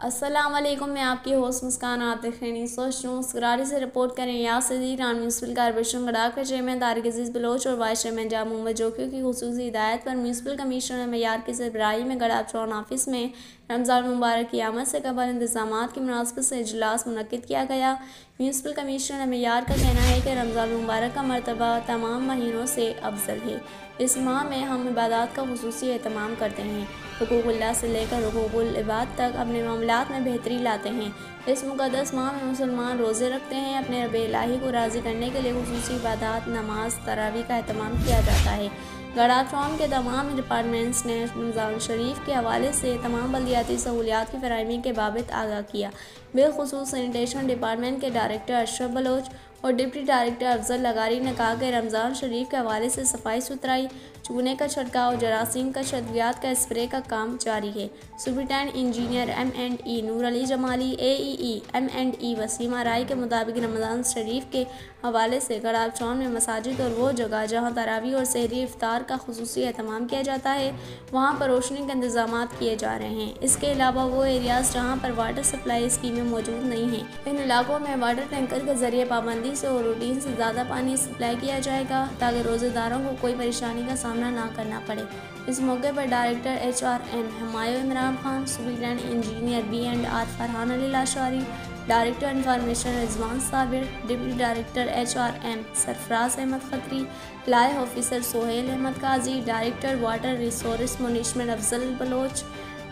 अस्सलामुअलैकुम, मैं आपकी होस्ट मुस्कान आतिखनी सरारी से रिपोर्ट करें। या सदी रान म्यूनसिपल कॉर्पोरेशन गड़ा के चेयरमैन तारिक अजीज़ बलोच और वाइस चेयरमैन जाम मोहम्मद जोकी की खुसूसी हिदायत पर म्यूनसिपल कमिश्नर मैयार की सरबराही में गड़ा चौन ऑफिस में रमज़ान मुबारक की आमद से कबल इंतजामात की मुनासबत से इजलास मुनक्किद किया गया। म्यूनसिपल कमिश्नर मैयार का कहना है कि रमज़ान मुबारक का मरतबा तमाम महीनों से अफजल है। इस माह में हम इबादत का खुसूसी एहतमाम करते हैं, हुकूकुल्लाह से लेकर हुकूकुल इबाद तक अपने मामलात में बेहतरी लाते हैं। इस मुक़द्दस माह में मुसलमान रोज़े रखते हैं। अपने रब इलाही को राज़ी करने के लिए खुसूसी इबादत, नमाज, तरावी का एहतमाम किया जाता है। गड़ा चौन के तमाम डिपार्टमेंट्स ने रमज़ान शरीफ के हवाले से तमाम बल्दियाती सहूलियात की फराहमी के बाबत आगाह किया। बिलखुसूस सैनिटेशन डिपार्टमेंट के डायरेक्टर अशरफ बलोच और डिप्टी डायरेक्टर अफजल लगारी ने कहा कि रमज़ान शरीफ के हवाले से सफाई सुथराई, चूने का छिड़काव, जरासीम का शद्वियात का स्प्रे का काम जारी है। सुपरिटेंडेंट इंजीनियर M&E नूर अली जमाली, AEE M&E वसीमा राय के मुताबिक रमज़ान शरीफ के हवाले से गड़ा चौन में मसाजिद और वो जगह जहाँ तरावी और सहरी इफ्तार का खुसूसी एहतमाम किया जाता है, वहाँ पर रोशनी के इंतजाम किए जा रहे हैं। इसके अलावा वो एरियाज जहाँ पर वाटर सप्लाई स्कीमें मौजूद नहीं हैं, इन इलाकों में वाटर टैंकर के जरिए पाबंदी से और रूटीन से ज़्यादा पानी सप्लाई किया जाएगा ताकि रोज़ेदारों को कोई परेशानी का सामना ना करना पड़े। इस मौके पर director HRM Humayun Imran Khan, superintendent engineer B&R Farhan Ali Lashari, director information Rizwan Sabir, deputy director HRM Sarfaraz Ahmed Khatri, life officer Sohail Ahmed Qazi, director water resource management Afzal Baloch,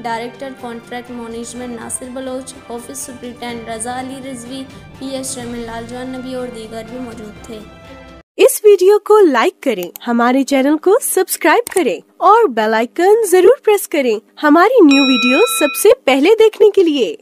director contract management Nasir Baloch, office superintendent Raza Ali Rizvi, PS chairman Laljawan Nabi और दीगर भी मौजूद थे। इस वीडियो को लाइक करें, हमारे चैनल को सब्सक्राइब करें और बेल आइकन जरूर प्रेस करें हमारी न्यू वीडियो सबसे पहले देखने के लिए।